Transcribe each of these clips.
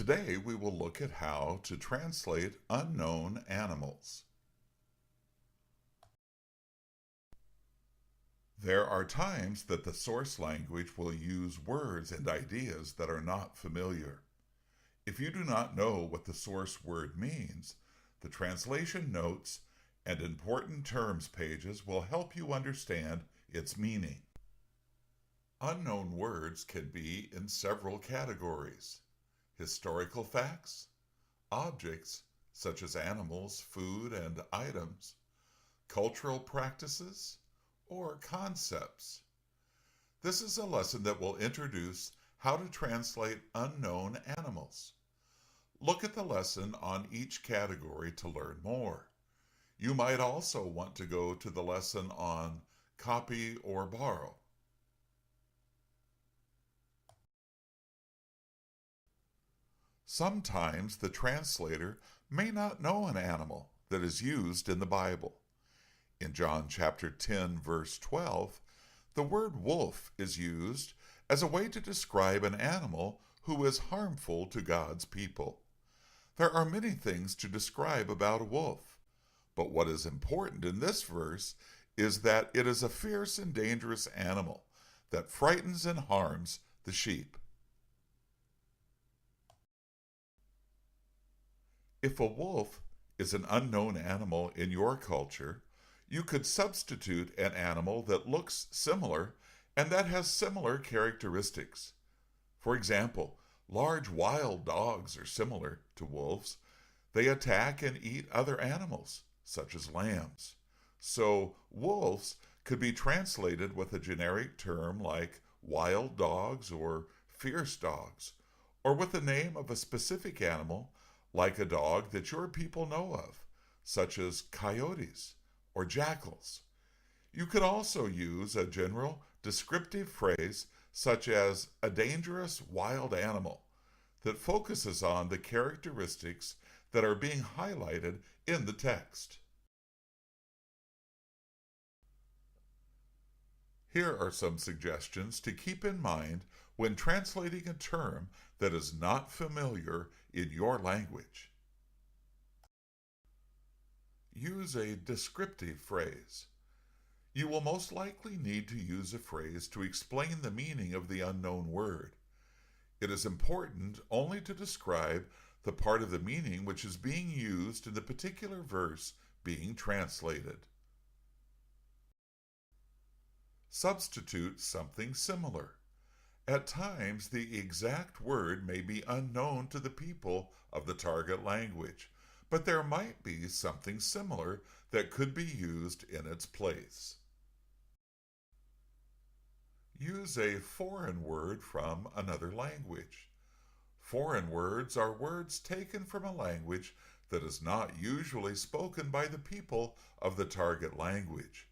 Today we will look at how to translate unknown animals. There are times that the source language will use words and ideas that are not familiar. If you do not know what the source word means, the translation notes and important terms pages will help you understand its meaning. Unknown words can be in several categories: historical facts, objects such as animals, food, and items, cultural practices, or concepts. This is a lesson that will introduce how to translate unknown animals. Look at the lesson on each category to learn more. You might also want to go to the lesson on copy or borrow. Sometimes the translator may not know an animal that is used in the Bible. In John chapter 10, verse 12, the word wolf is used as a way to describe an animal who is harmful to God's people. There are many things to describe about a wolf, but what is important in this verse is that it is a fierce and dangerous animal that frightens and harms the sheep. If a wolf is an unknown animal in your culture, you could substitute an animal that looks similar and that has similar characteristics. For example, large wild dogs are similar to wolves. They attack and eat other animals, such as lambs. So, wolves could be translated with a generic term like wild dogs or fierce dogs, or with the name of a specific animal like a dog that your people know of, such as coyotes or jackals. You could also use a general descriptive phrase such as a dangerous wild animal that focuses on the characteristics that are being highlighted in the text. Here are some suggestions to keep in mind when translating a term that is not familiar in your language. Use a descriptive phrase. You will most likely need to use a phrase to explain the meaning of the unknown word. It is important only to describe the part of the meaning which is being used in the particular verse being translated. Substitute something similar. At times, the exact word may be unknown to the people of the target language, but there might be something similar that could be used in its place. Use a foreign word from another language. Foreign words are words taken from a language that is not usually spoken by the people of the target language.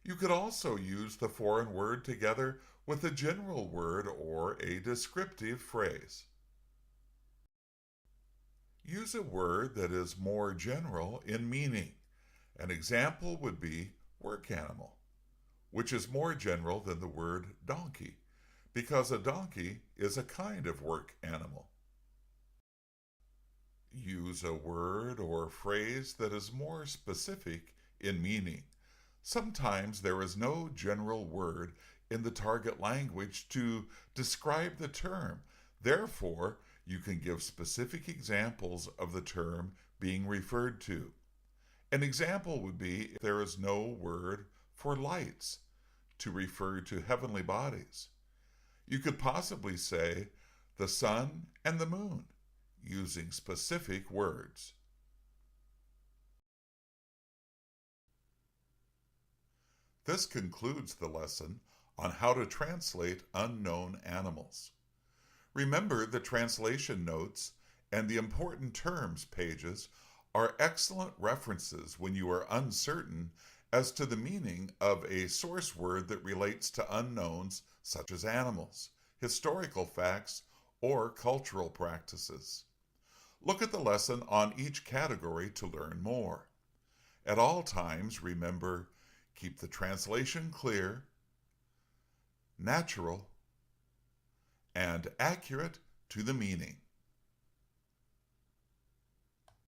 You could also use the foreign word together with a general word or a descriptive phrase. Use a word that is more general in meaning. An example would be work animal, which is more general than the word donkey, because a donkey is a kind of work animal. Use a word or phrase that is more specific in meaning. Sometimes there is no general word in the target language to describe the term. Therefore, you can give specific examples of the term being referred to. An example would be if there is no word for lights to refer to heavenly bodies. You could possibly say the sun and the moon, using specific words. This concludes the lesson on how to translate unknown animals. Remember, the translation notes and the important terms pages are excellent references when you are uncertain as to the meaning of a source word that relates to unknowns such as animals, historical facts, or cultural practices. Look at the lesson on each category to learn more. At all times, remember, keep the translation clear, natural, and accurate to the meaning.